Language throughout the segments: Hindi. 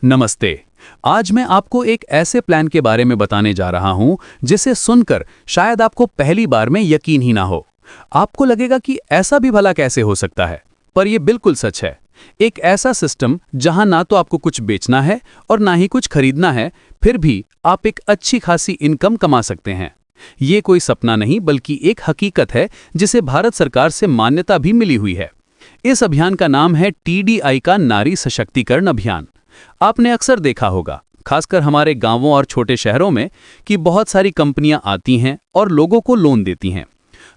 नमस्ते। आज मैं आपको एक ऐसे प्लान के बारे में बताने जा रहा हूं जिसे सुनकर शायद आपको पहली बार में यकीन ही ना हो। आपको लगेगा कि ऐसा भी भला कैसे हो सकता है, पर यह बिल्कुल सच है। एक ऐसा सिस्टम जहां ना तो आपको कुछ बेचना है और ना ही कुछ खरीदना है, फिर भी आप एक अच्छी खासी इनकम कमा सकते हैं। ये कोई सपना नहीं बल्कि एक हकीकत है जिसे भारत सरकार से मान्यता भी मिली हुई है। इस अभियान का नाम है TDI का नारी सशक्तिकरण अभियान। आपने अक्सर देखा होगा, खासकर हमारे गांवों और छोटे शहरों में, कि बहुत सारी कंपनियां आती हैं और लोगों को लोन देती हैं।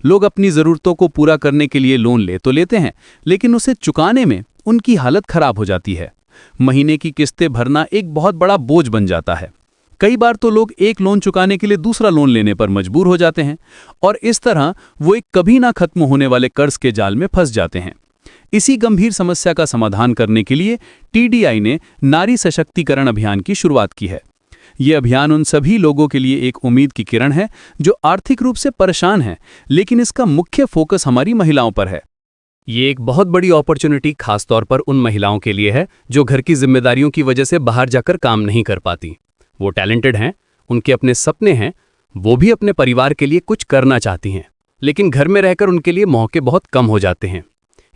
लोग अपनी ज़रूरतों को पूरा करने के लिए लोन ले तो लेते हैं, लेकिन उसे चुकाने में उनकी हालत खराब हो जाती है। महीने की किस्तें भरना एक बहुत बड़ा बोझ बन जाता है। कई बार तो लोग एक लोन चुकाने के लिए दूसरा लोन लेने पर मजबूर हो जाते हैं और इस तरह वो एक कभी ना खत्म होने वाले कर्ज के जाल में फंस जाते हैं। इसी गंभीर समस्या का समाधान करने के लिए TDI ने नारी सशक्तिकरण अभियान की शुरुआत की है। ये अभियान उन सभी लोगों के लिए एक उम्मीद की किरण है जो आर्थिक रूप से परेशान हैं, लेकिन इसका मुख्य फोकस हमारी महिलाओं पर है। ये एक बहुत बड़ी अपॉर्चुनिटी खासतौर पर उन महिलाओं के लिए है जो घर की जिम्मेदारियों की वजह से बाहर जाकर काम नहीं कर पाती। वो टैलेंटेड हैं, उनके अपने सपने हैं, वो भी अपने परिवार के लिए कुछ करना चाहती हैं, लेकिन घर में रहकर उनके लिए मौके बहुत कम हो जाते हैं।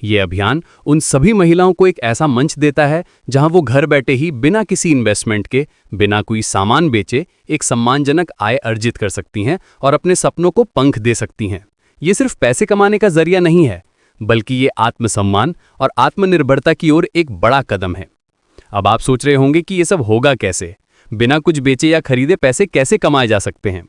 ये अभियान उन सभी महिलाओं को एक ऐसा मंच देता है जहां वो घर बैठे ही बिना किसी इन्वेस्टमेंट के, बिना कोई सामान बेचे, एक सम्मानजनक आय अर्जित कर सकती हैं और अपने सपनों को पंख दे सकती हैं। ये सिर्फ पैसे कमाने का जरिया नहीं है, बल्कि ये आत्मसम्मान और आत्मनिर्भरता की ओर एक बड़ा कदम है। अब आप सोच रहे होंगे कि ये सब होगा कैसे, बिना कुछ बेचे या खरीदे पैसे कैसे कमाए जा सकते हैं।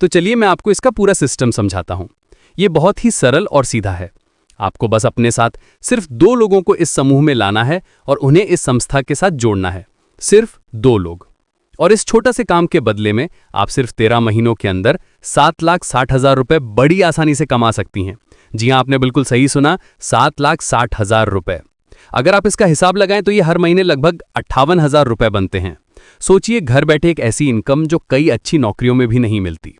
तो चलिए मैं आपको इसका पूरा सिस्टम समझाता हूँ। ये बहुत ही सरल और सीधा है। आपको बस अपने साथ सिर्फ 2 लोगों को इस समूह में लाना है और उन्हें इस संस्था के साथ जोड़ना है। सिर्फ 2 लोग। और इस छोटा से काम के बदले में आप सिर्फ 13 महीनों के अंदर 7,60,000 रुपए बड़ी आसानी से कमा सकती हैं। जी हाँ, आपने बिल्कुल सही सुना, 7,60,000 रुपए। अगर आप इसका हिसाब लगाएं तो ये हर महीने लगभग 58,000 रुपए बनते हैं। सोचिए, घर बैठे एक ऐसी इनकम जो कई अच्छी नौकरियों में भी नहीं मिलती।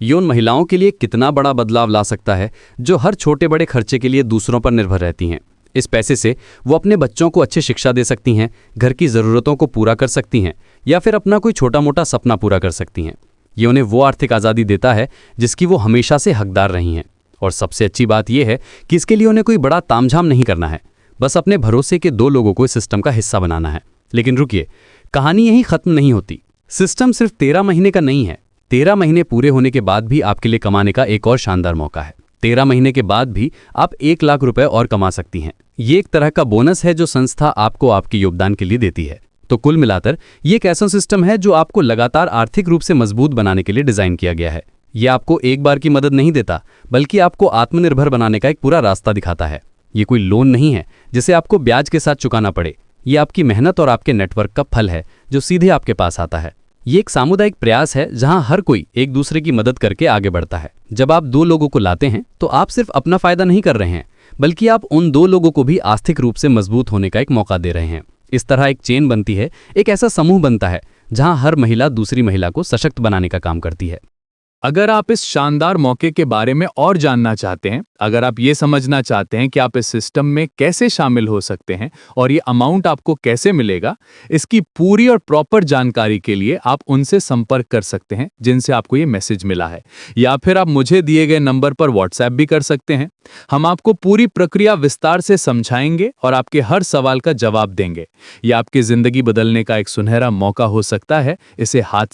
ये उन महिलाओं के लिए कितना बड़ा बदलाव ला सकता है जो हर छोटे बड़े खर्चे के लिए दूसरों पर निर्भर रहती हैं। इस पैसे से वो अपने बच्चों को अच्छी शिक्षा दे सकती हैं, घर की ज़रूरतों को पूरा कर सकती हैं या फिर अपना कोई छोटा मोटा सपना पूरा कर सकती हैं। ये उन्हें वो आर्थिक आज़ादी देता है जिसकी वो हमेशा से हकदार रही हैं। और सबसे अच्छी बात यह है कि इसके लिए उन्हें कोई बड़ा तामझाम नहीं करना है, बस अपने भरोसे के 2 लोगों को इस सिस्टम का हिस्सा बनाना है। लेकिन रुकिए, कहानी यहीं ख़त्म नहीं होती। सिस्टम सिर्फ 13 महीने का नहीं है। 13 महीने पूरे होने के बाद भी आपके लिए कमाने का एक और शानदार मौका है। 13 महीने के बाद भी आप 1 लाख रुपए और कमा सकती हैं। ये एक तरह का बोनस है जो संस्था आपको आपके योगदान के लिए देती है। तो कुल मिलाकर ये एक ऐसा सिस्टम है जो आपको लगातार आर्थिक रूप से मजबूत बनाने के लिए डिजाइन किया गया है। ये आपको एक बार की मदद नहीं देता, बल्कि आपको आत्मनिर्भर बनाने का एक पूरा रास्ता दिखाता है। ये कोई लोन नहीं है जिसे आपको ब्याज के साथ चुकाना पड़े। ये आपकी मेहनत और आपके नेटवर्क का फल है जो सीधे आपके पास आता है। ये एक सामुदायिक प्रयास है जहां हर कोई एक दूसरे की मदद करके आगे बढ़ता है। जब आप 2 लोगों को लाते हैं तो आप सिर्फ अपना फायदा नहीं कर रहे हैं, बल्कि आप उन 2 लोगों को भी आर्थिक रूप से मजबूत होने का एक मौका दे रहे हैं। इस तरह एक चेन बनती है, एक ऐसा समूह बनता है जहां हर महिला दूसरी महिला को सशक्त बनाने का काम करती है। अगर आप इस शानदार मौके के बारे में और जानना चाहते हैं, अगर आप ये समझना चाहते हैं कि आप इस सिस्टम में कैसे शामिल हो सकते हैं और ये अमाउंट आपको कैसे मिलेगा, इसकी पूरी और प्रॉपर जानकारी के लिए आप उनसे संपर्क कर सकते हैं जिनसे आपको ये मैसेज मिला है, या फिर आप मुझे दिए गए नंबर पर व्हाट्सएप भी कर सकते हैं। हम आपको पूरी प्रक्रिया विस्तार से समझाएंगे और आपके हर सवाल का जवाब देंगे। यह आपकी जिंदगी बदलने का एक सुनहरा मौका हो सकता है। इसे हाथ